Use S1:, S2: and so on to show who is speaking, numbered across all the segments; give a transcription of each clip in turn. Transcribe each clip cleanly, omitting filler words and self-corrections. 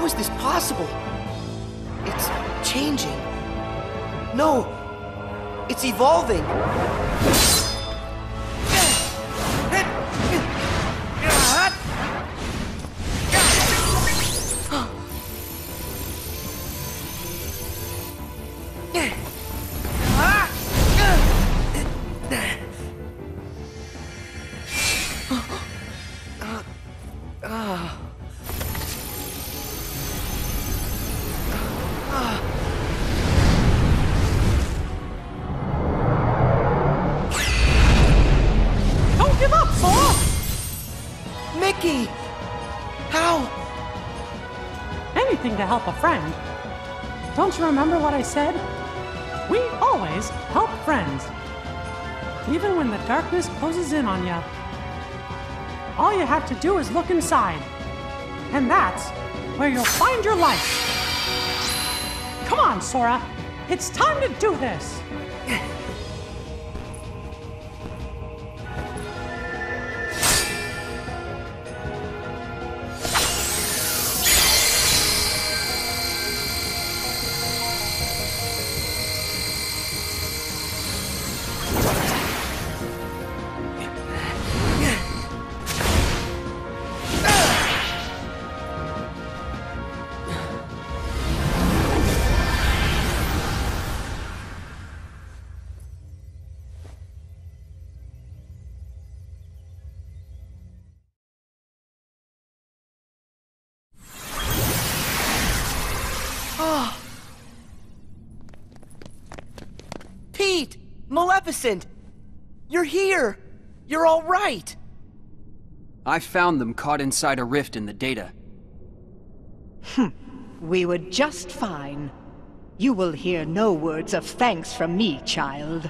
S1: is this possible? It's changing. No, it's evolving.
S2: Anything to help a friend. Don't you remember what I said? We always help friends. Even when the darkness closes in on you. All you have to do is look inside. And that's where you'll find your life. Come on, Sora. It's time to do this.
S1: Pete! Maleficent! You're here! You're all right!
S3: I found them caught inside a rift in the data.
S4: We were just fine. You will hear no words of thanks from me, child.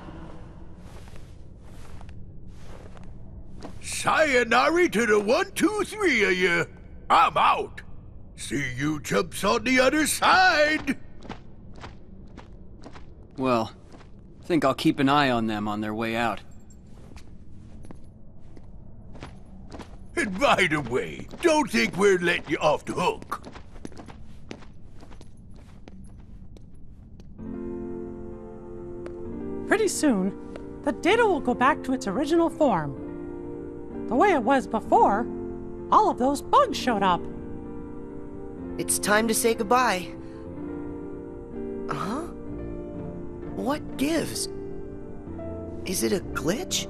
S5: Sayonara to the 1, 2, 3 of you. I'm out. See you chumps on the other side.
S3: Well, I think I'll keep an eye on them on their way out.
S5: And by the way, don't think we're letting you off the hook.
S2: Pretty soon, the data will go back to its original form. The way it was before, all of those bugs showed up.
S1: It's time to say goodbye. Huh? What gives? Is it a glitch?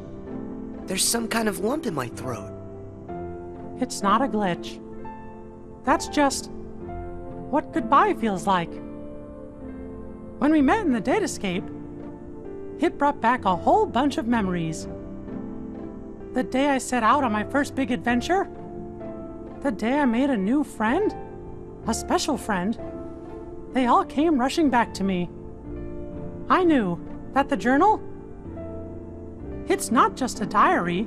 S1: There's some kind of lump in my throat.
S2: It's not a glitch. That's just what goodbye feels like. When we met in the datascape, it brought back a whole bunch of memories. The day I set out on my first big adventure, the day I made a new friend, a special friend, they all came rushing back to me. I knew that the journal, it's not just a diary,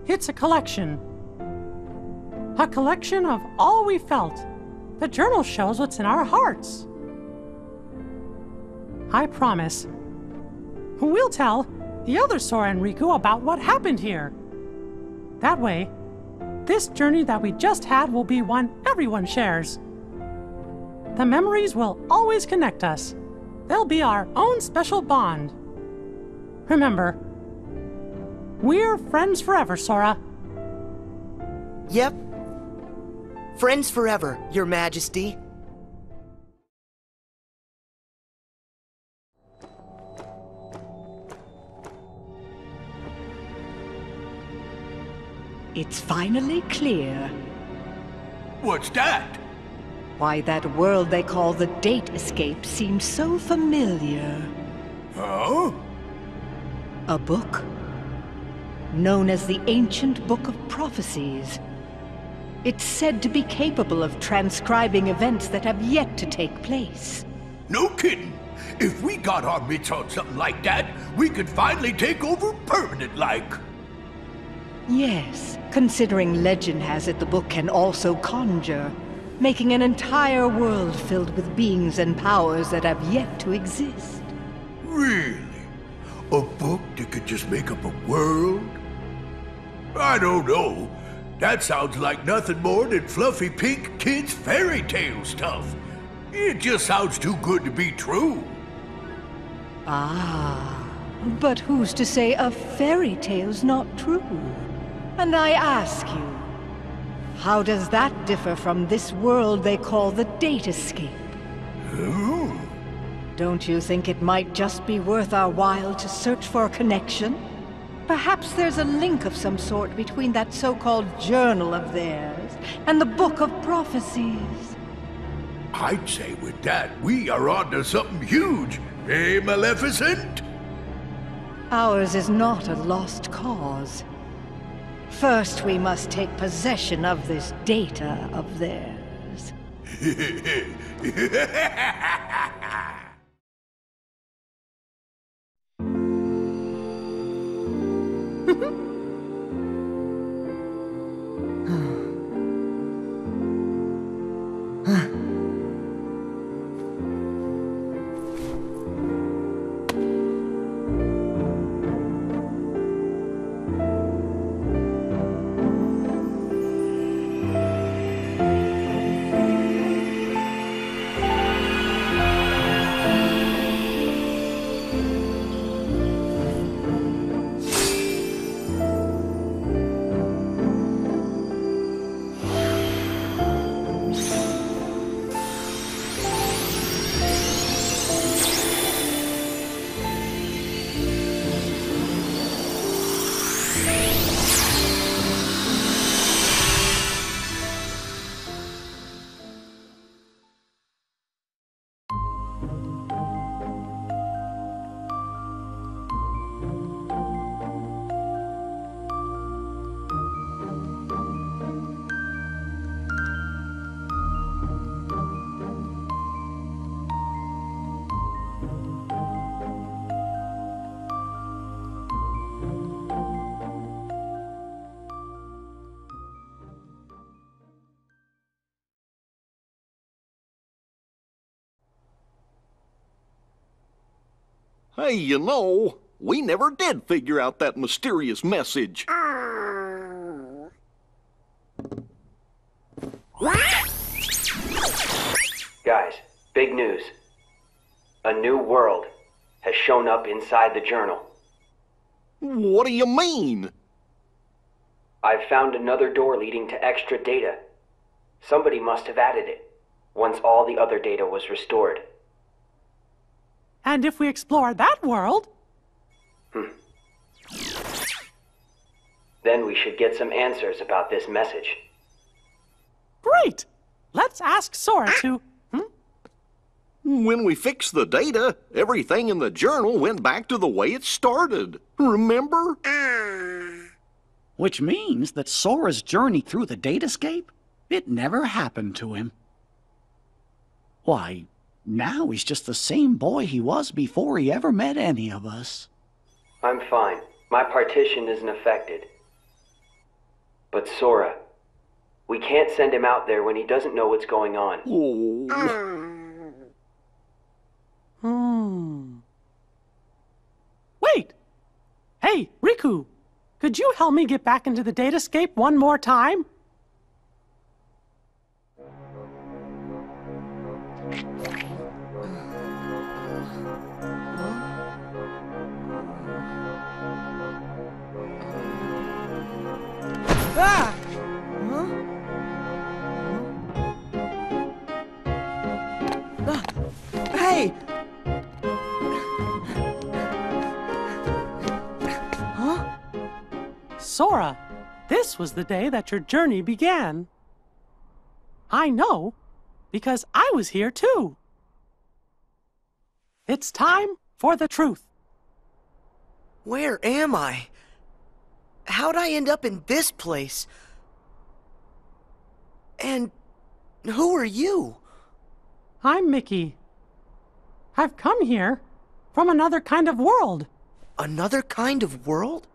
S2: it's a collection. A collection of all we felt. The journal shows what's in our hearts. I promise, we'll tell the other Sora and Riku about what happened here. That way, this journey that we just had will be one everyone shares. The memories will always connect us. They'll be our own special bond. Remember, we're friends forever, Sora.
S1: Yep. Friends forever, Your Majesty.
S4: It's finally clear.
S5: What's that?
S4: Why that world they call the Data-Scape seems so familiar.
S5: Huh?
S4: A book? Known as the Ancient Book of Prophecies. It's said to be capable of transcribing events that have yet to take place.
S5: No kidding. If we got our mitts on something like that, we could finally take over permanent-like.
S4: Yes, considering legend has it the book can also conjure, making an entire world filled with beings and powers that have yet to exist.
S5: Really? A book that could just make up a world? I don't know. That sounds like nothing more than fluffy pink kids' fairy tale stuff. It just sounds too good to be true.
S4: Ah, but who's to say a fairy tale's not true? And I ask you, how does that differ from this world they call the Data-scape?
S5: Oh.
S4: Don't you think it might just be worth our while to search for a connection? Perhaps there's a link of some sort between that so-called journal of theirs and the Book of Prophecies.
S5: I'd say with that, we are onto something huge. Eh, Maleficent?
S4: Ours is not a lost cause. First, we must take possession of this data of theirs.
S6: Hey, you know, we never did figure out that mysterious message.
S7: Guys, big news. A new world has shown up inside the journal.
S6: What do you mean?
S7: I've found another door leading to extra data. Somebody must have added it, once all the other data was restored.
S2: And if we explore that world...
S7: Then we should get some answers about this message.
S2: Great! Let's ask Sora to...
S6: When we fixed the data, everything in the journal went back to the way it started. Remember?
S8: Which means that Sora's journey through the Data-scape, it never happened to him. Why, now he's just the same boy he was before he ever met any of us.
S7: I'm fine. My partition isn't affected. But Sora, we can't send him out there when he doesn't know what's going on.
S2: Wait! Hey, Riku! Could you help me get back into the Data-scape one more time?
S1: Ah! Huh? Hey! Huh?
S2: Sora, this was the day that your journey began. I know, because I was here too. It's time for the truth.
S1: Where am I? How'd I end up in this place? And who are you?
S2: I'm Mickey. I've come here from another kind of world.
S1: Another kind of world?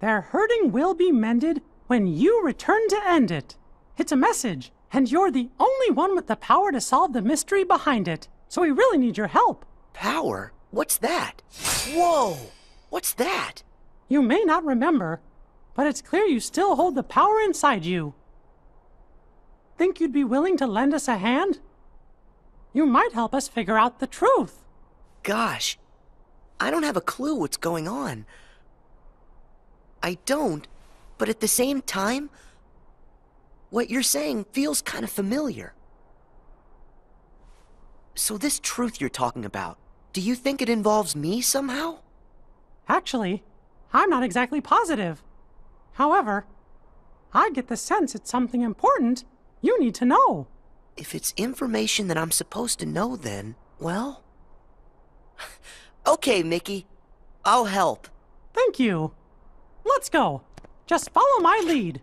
S2: Their hurting will be mended when you return to end it. It's a message, and you're the only one with the power to solve the mystery behind it. So we really need your help.
S1: Power? What's that? Whoa! What's that?
S2: You may not remember, but it's clear you still hold the power inside you. Think you'd be willing to lend us a hand? You might help us figure out the truth.
S1: Gosh, I don't have a clue what's going on. I don't, but at the same time, what you're saying feels kind of familiar. So this truth you're talking about, do you think it involves me somehow?
S2: Actually, I'm not exactly positive. However, I get the sense it's something important you need to know.
S1: If it's information that I'm supposed to know, then, well... Okay, Mickey. I'll help.
S2: Thank you. Let's go. Just follow my lead.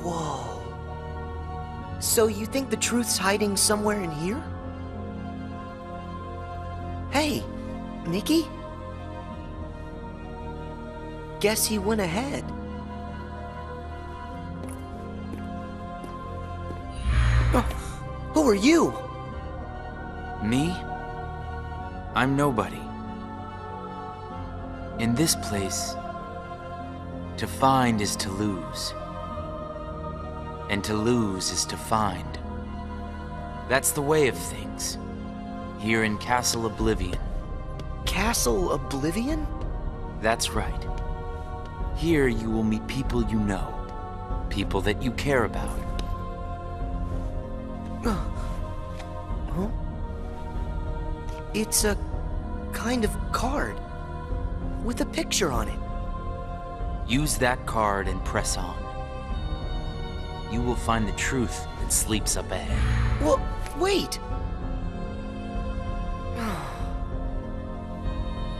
S1: Whoa. So you think the truth's hiding somewhere in here? Hey, Mickey? Guess he went ahead. Who are you?
S9: Me? I'm nobody. In this place, to find is to lose. And to lose is to find. That's the way of things. Here in Castle Oblivion.
S1: Castle Oblivion?
S9: That's right. Here you will meet people you know. People that you care about.
S1: Huh? It's a kind of card with a picture on it.
S9: Use that card and press on. You will find the truth that sleeps up ahead.
S1: Well, wait!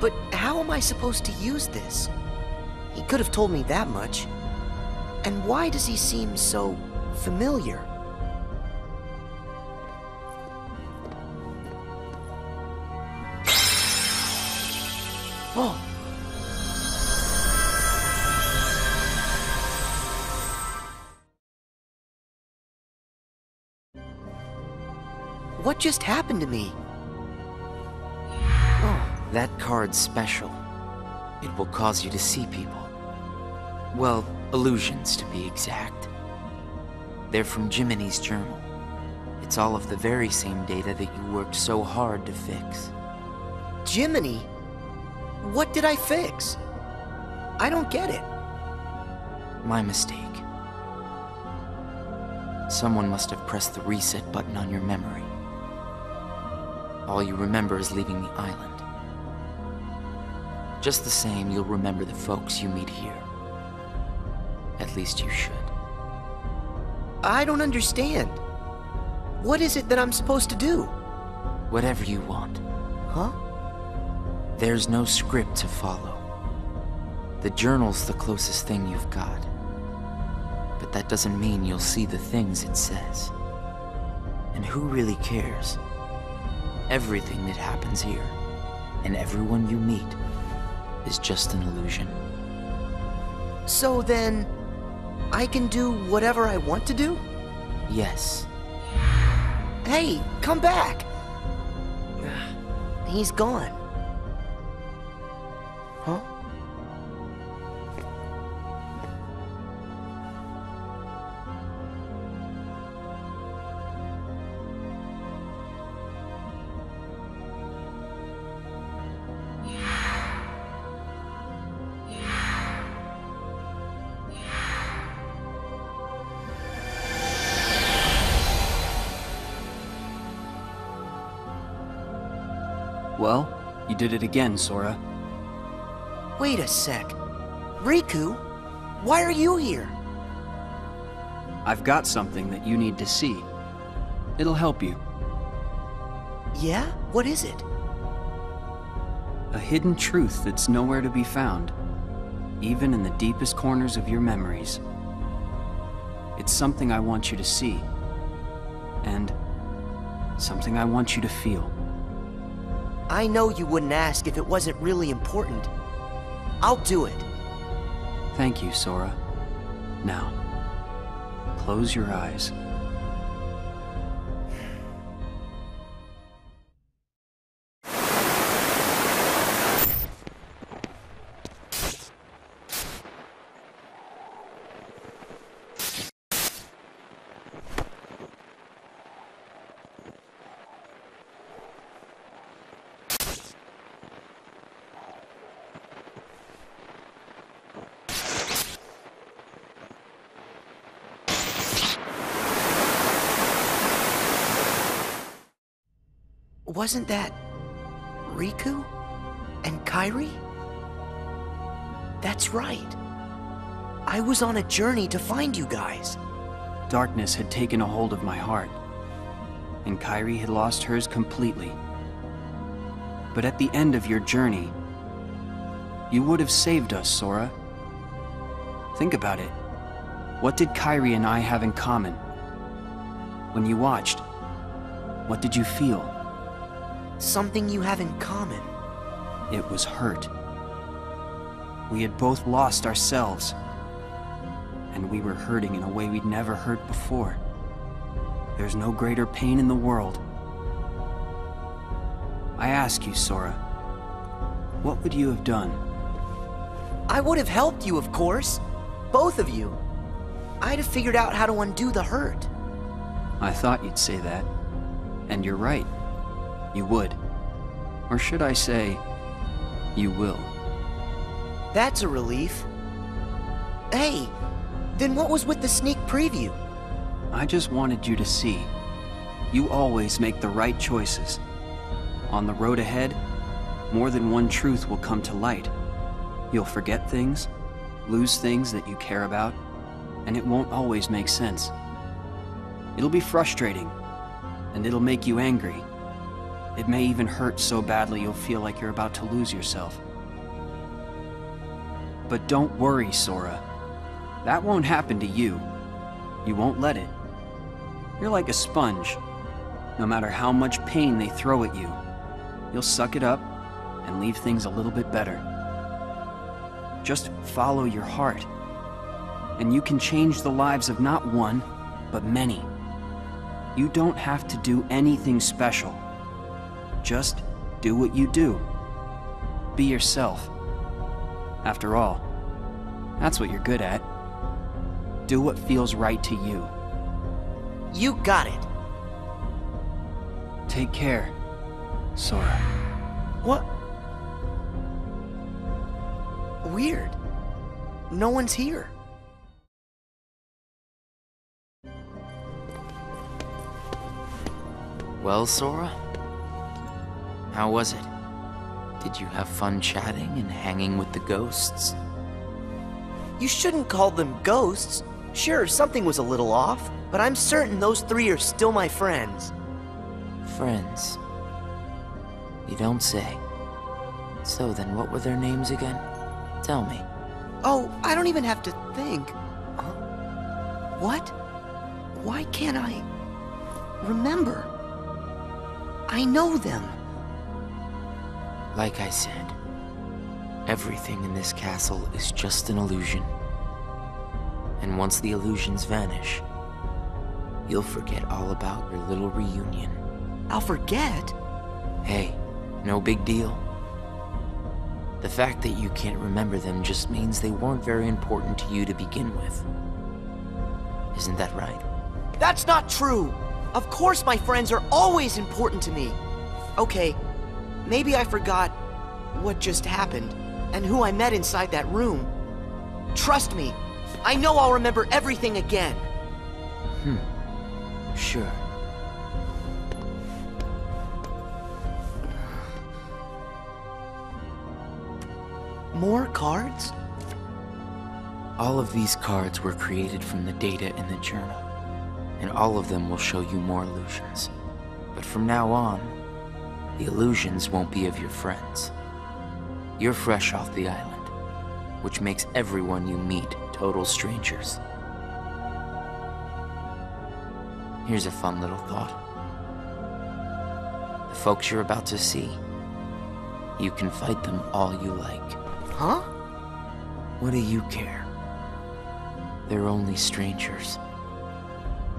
S1: But how am I supposed to use this? He could have told me that much. And why does he seem so familiar? Oh! What just happened to me? Oh.
S9: That card's special. It will cause you to see people. Well, illusions to be exact. They're from Jiminy's journal. It's all of the very same data that you worked so hard to fix.
S1: Jiminy? What did I fix? I don't get it.
S9: My mistake. Someone must have pressed the reset button on your memory. All you remember is leaving the island. Just the same, you'll remember the folks you meet here. At least you should.
S1: I don't understand. What is it that I'm supposed to do?
S9: Whatever you want.
S1: Huh?
S9: There's no script to follow. The journal's the closest thing you've got. But that doesn't mean you'll see the things it says. And who really cares? Everything that happens here, and everyone you meet, is just an illusion.
S1: So then, I can do whatever I want to do?
S9: Yes.
S1: Hey, come back! He's gone. Huh?
S3: Well, you did it again, Sora.
S1: Wait a sec. Riku, why are you here?
S3: I've got something that you need to see. It'll help you.
S1: Yeah? What is it?
S3: A hidden truth that's nowhere to be found, even in the deepest corners of your memories. It's something I want you to see, and something I want you to feel.
S1: I know you wouldn't ask if it wasn't really important. I'll do it.
S3: Thank you, Sora. Now, close your eyes.
S1: Wasn't that Riku and Kairi? That's right. I was on a journey to find you guys.
S3: Darkness had taken a hold of my heart, and Kairi had lost hers completely. But at the end of your journey, you would have saved us, Sora. Think about it. What did Kairi and I have in common? When you watched, what did you feel?
S1: Something you have in common.
S3: It was hurt. We had both lost ourselves, and we were hurting in a way we'd never hurt before. There's no greater pain in the world. I ask you, Sora, what would you have done?
S1: I would have helped you, of course. Both of you. I'd have figured out how to undo the hurt.
S3: I thought you'd say that. And you're right. You would. Or should I say, you will.
S1: That's a relief. Hey, then what was with the sneak preview?
S3: I just wanted you to see. You always make the right choices. On the road ahead, more than one truth will come to light. You'll forget things, lose things that you care about, and it won't always make sense. It'll be frustrating, and it'll make you angry. It may even hurt so badly you'll feel like you're about to lose yourself. But don't worry, Sora. That won't happen to you. You won't let it. You're like a sponge. No matter how much pain they throw at you, you'll suck it up and leave things a little bit better. Just follow your heart, and you can change the lives of not one, but many. You don't have to do anything special. Just do what you do. Be yourself. After all, that's what you're good at. Do what feels right to you.
S1: You got it.
S3: Take care, Sora.
S1: What? Weird. No one's here.
S9: Well, Sora? How was it? Did you have fun chatting and hanging with the ghosts?
S1: You shouldn't call them ghosts. Sure, something was a little off, but I'm certain those three are still my friends.
S9: Friends? You don't say. So then what were their names again? Tell me.
S1: Oh, I don't even have to think. What? Why can't I remember? I know them.
S9: Like I said, everything in this castle is just an illusion. And once the illusions vanish, you'll forget all about your little reunion.
S1: I'll forget?
S9: Hey, no big deal. The fact that you can't remember them just means they weren't very important to you to begin with. Isn't that right?
S1: That's not true! Of course my friends are always important to me. Okay, maybe I forgot what just happened and who I met inside that room. Trust me, I know I'll remember everything again.
S9: Sure.
S1: More cards?
S9: All of these cards were created from the data in the journal, and all of them will show you more illusions. But from now on, the illusions won't be of your friends. You're fresh off the island, which makes everyone you meet total strangers. Here's a fun little thought. The folks you're about to see You can fight them all you like.
S1: Huh?
S9: What do you care? They're only strangers.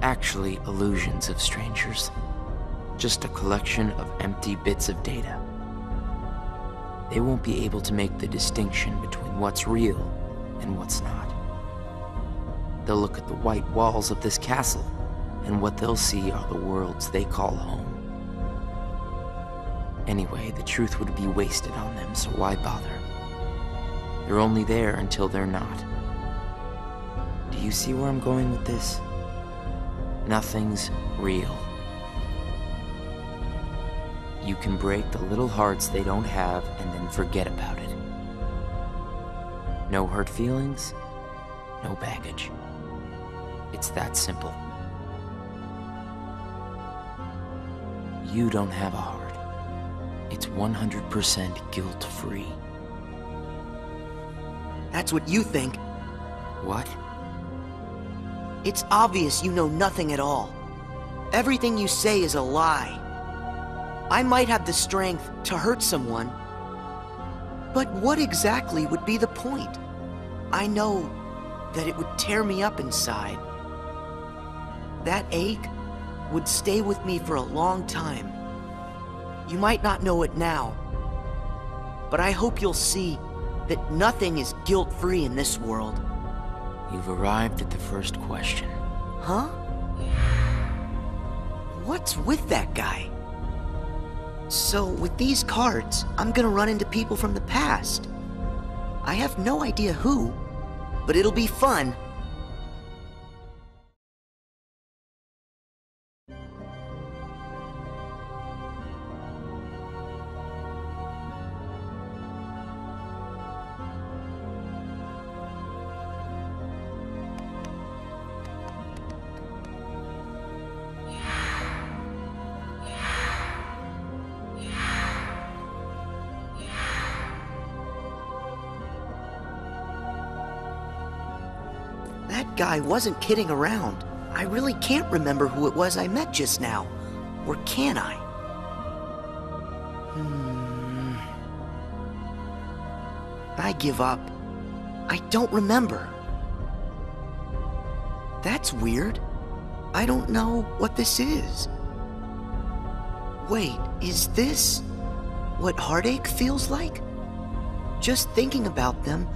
S9: Actually, illusions of strangers. Just a collection of empty bits of data. They won't be able to make the distinction between what's real and what's not. They'll look at the white walls of this castle, and what they'll see are the worlds they call home. Anyway, the truth would be wasted on them, so why bother? They're only there until they're not. Do you see where I'm going with this? Nothing's real. You can break the little hearts they don't have and then forget about it. No hurt feelings, no baggage. It's that simple. You don't have a heart. It's 100% guilt-free.
S1: That's what you think.
S9: What?
S1: It's obvious you know nothing at all. Everything you say is a lie. I might have the strength to hurt someone, but what exactly would be the point? I know that it would tear me up inside. That ache would stay with me for a long time. You might not know it now, but I hope you'll see that nothing is guilt-free in this world.
S9: You've arrived at the first question.
S1: Huh? What's with that guy? So, with these cards, I'm gonna run into people from the past. I have no idea who, but it'll be fun. That guy wasn't kidding around. I really can't remember who it was I met just now. Or can I? I give up. I don't remember. That's weird. I don't know what this is. Wait, is this what heartache feels like? Just thinking about them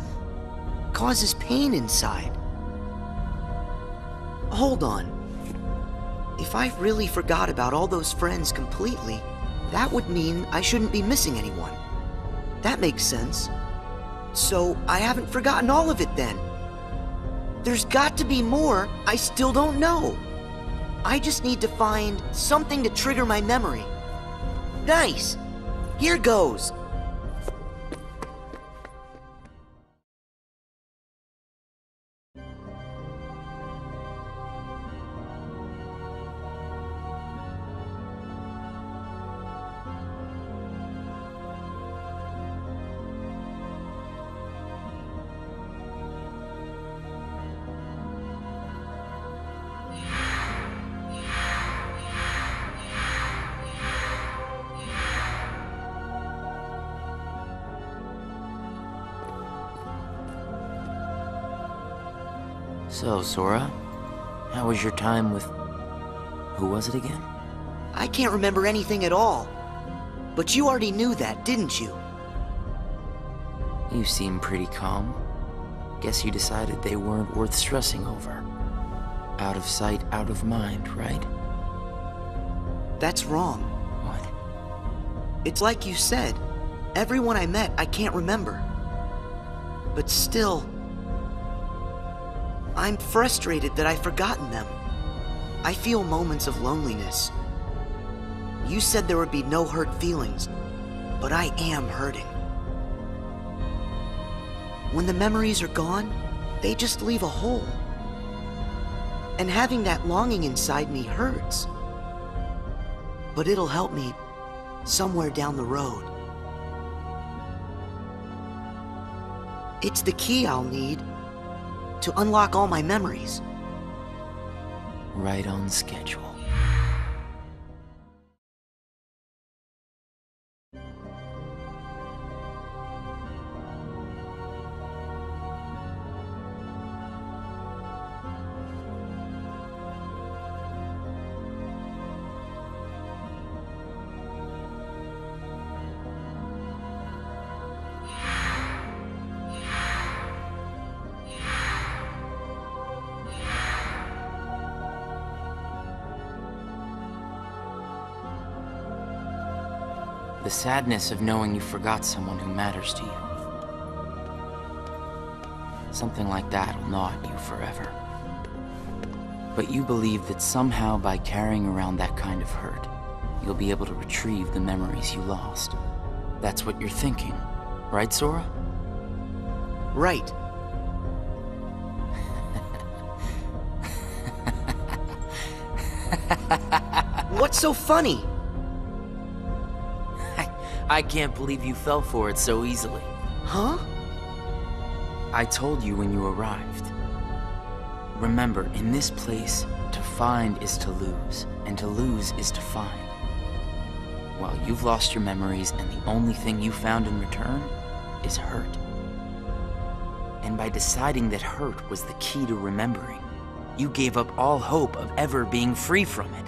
S1: causes pain inside. Hold on. If I really forgot about all those friends completely, that would mean I shouldn't be missing anyone. That makes sense. So I haven't forgotten all of it then. There's got to be more I still don't know. I just need to find something to trigger my memory. Nice! Here goes!
S9: So, Sora, how was your time with... who was it again?
S1: I can't remember anything at all. But you already knew that, didn't you?
S9: You seem pretty calm. Guess you decided they weren't worth stressing over. Out of sight, out of mind, right?
S1: That's wrong.
S9: What?
S1: It's like you said. Everyone I met, I can't remember. But still... I'm frustrated that I've forgotten them. I feel moments of loneliness. You said there would be no hurt feelings, but I am hurting. When the memories are gone, they just leave a hole. And having that longing inside me hurts. But it'll help me somewhere down the road. It's the key I'll need to unlock all my memories.
S9: Right on schedule. The sadness of knowing you forgot someone who matters to you. Something like that will gnaw at you forever. But you believe that somehow by carrying around that kind of hurt, you'll be able to retrieve the memories you lost. That's what you're thinking, right, Sora?
S1: Right. What's so funny?
S9: I can't believe you fell for it so easily.
S1: Huh?
S9: I told you when you arrived. Remember, in this place, to find is to lose, and to lose is to find. Well, you've lost your memories, and the only thing you found in return is hurt. And by deciding that hurt was the key to remembering, you gave up all hope of ever being free from it.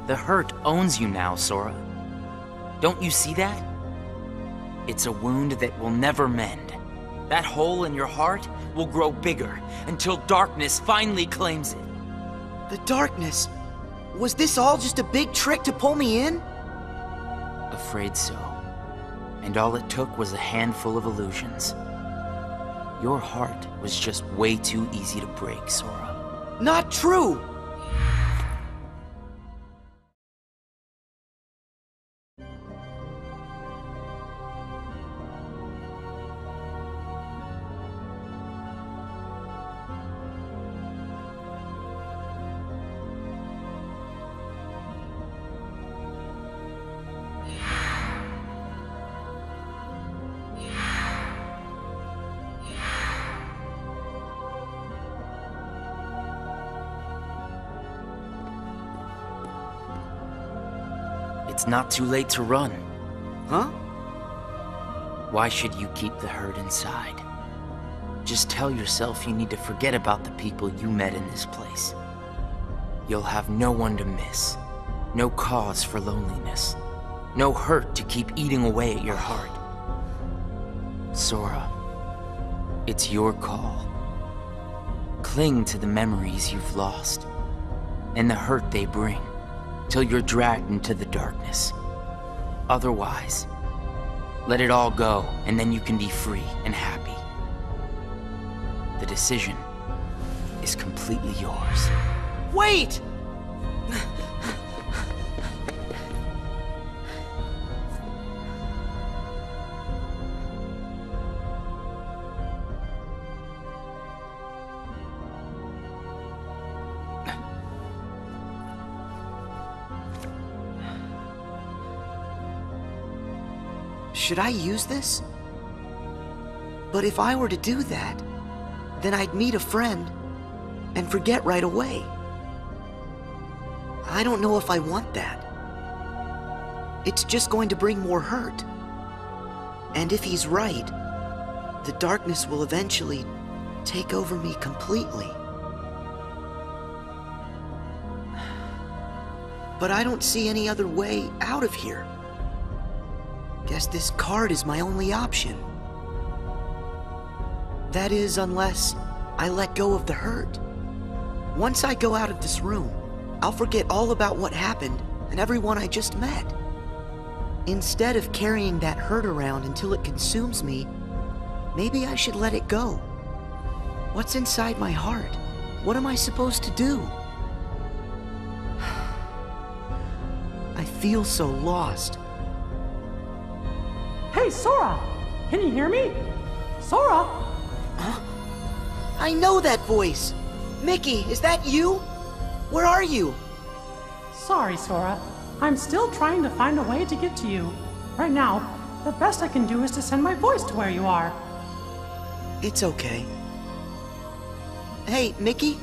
S9: The hurt owns you now, Sora. Don't you see that? It's a wound that will never mend. That hole in your heart will grow bigger until darkness finally claims it.
S1: The darkness? Was this all just a big trick to pull me in?
S9: Afraid so. And all it took was a handful of illusions. Your heart was just way too easy to break, Sora.
S1: Not true!
S9: It's not too late to run.
S1: Huh?
S9: Why should you keep the hurt inside? Just tell yourself you need to forget about the people you met in this place. You'll have no one to miss. No cause for loneliness. No hurt to keep eating away at your heart. Sora, it's your call. Cling to the memories you've lost, and the hurt they bring, till you're dragged into the darkness. Otherwise, let it all go, and then you can be free and happy. The decision is completely yours.
S1: Wait! Should I use this? But if I were to do that, then I'd meet a friend and forget right away. I don't know if I want that. It's just going to bring more hurt. And if he's right, the darkness will eventually take over me completely. But I don't see any other way out of here. Guess this card is my only option. That is, unless I let go of the hurt. Once I go out of this room, I'll forget all about what happened and everyone I just met. Instead of carrying that hurt around until it consumes me, maybe I should let it go. What's inside my heart? What am I supposed to do? I feel so lost.
S2: Hey, Sora! Can you hear me? Sora!
S1: Huh? I know that voice! Mickey, is that you? Where are you?
S2: Sorry, Sora. I'm still trying to find a way to get to you. Right now, the best I can do is to send my voice to where you are.
S1: It's okay. Hey, Mickey?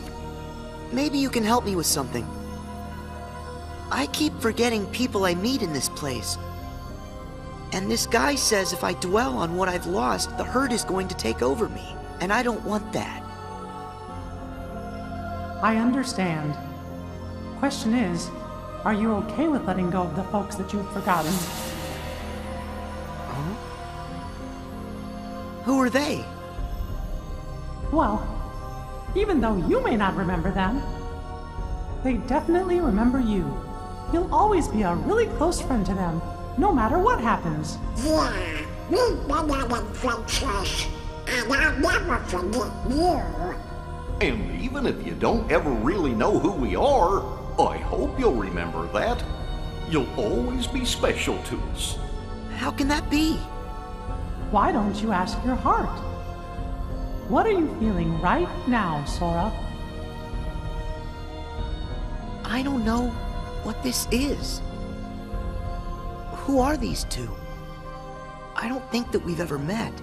S1: Maybe you can help me with something. I keep forgetting people I meet in this place. And this guy says if I dwell on what I've lost, the hurt is going to take over me. And I don't want that.
S2: I understand. Question is, are you okay with letting go of the folks that you've forgotten?
S1: Huh? Who are they?
S2: Well, even though you may not remember them, they definitely remember you. You'll always be a really close friend to them, no matter what happens.
S10: Yeah, we've been on adventures, and I'll never forget you.
S6: And even if you don't ever really know who we are, I hope you'll remember that. You'll always be special to us.
S1: How can that be?
S2: Why don't you ask your heart? What are you feeling right now, Sora?
S1: I don't know what this is. Who are these two? I don't think that we've ever met.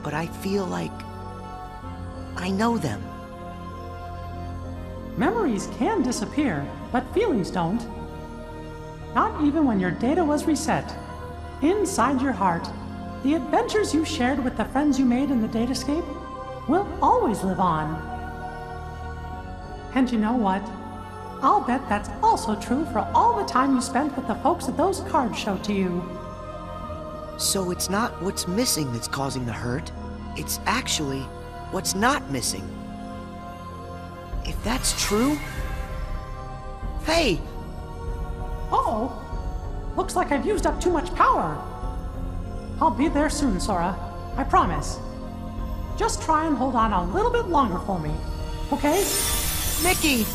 S1: But I feel like I know them.
S2: Memories can disappear, but feelings don't. Not even when your data was reset. Inside your heart, the adventures you shared with the friends you made in the Datascape will always live on. And you know what? I'll bet that's also true for all the time you spent with the folks at those cards show to you.
S1: So it's not what's missing that's causing the hurt. It's actually what's not missing. If that's true... Hey!
S2: Uh-oh! Looks like I've used up too much power. I'll be there soon, Sora. I promise. Just try and hold on a little bit longer for me, okay?
S1: Mickey!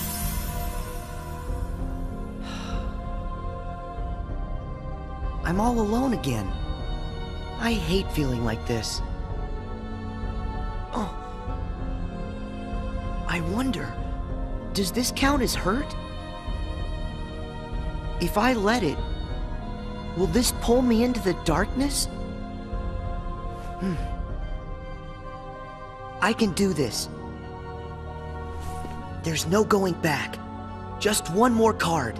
S1: I'm all alone again. I hate feeling like this. Oh. I wonder, does this count as hurt? If I let it, will this pull me into the darkness? I can do this. There's no going back. Just one more card.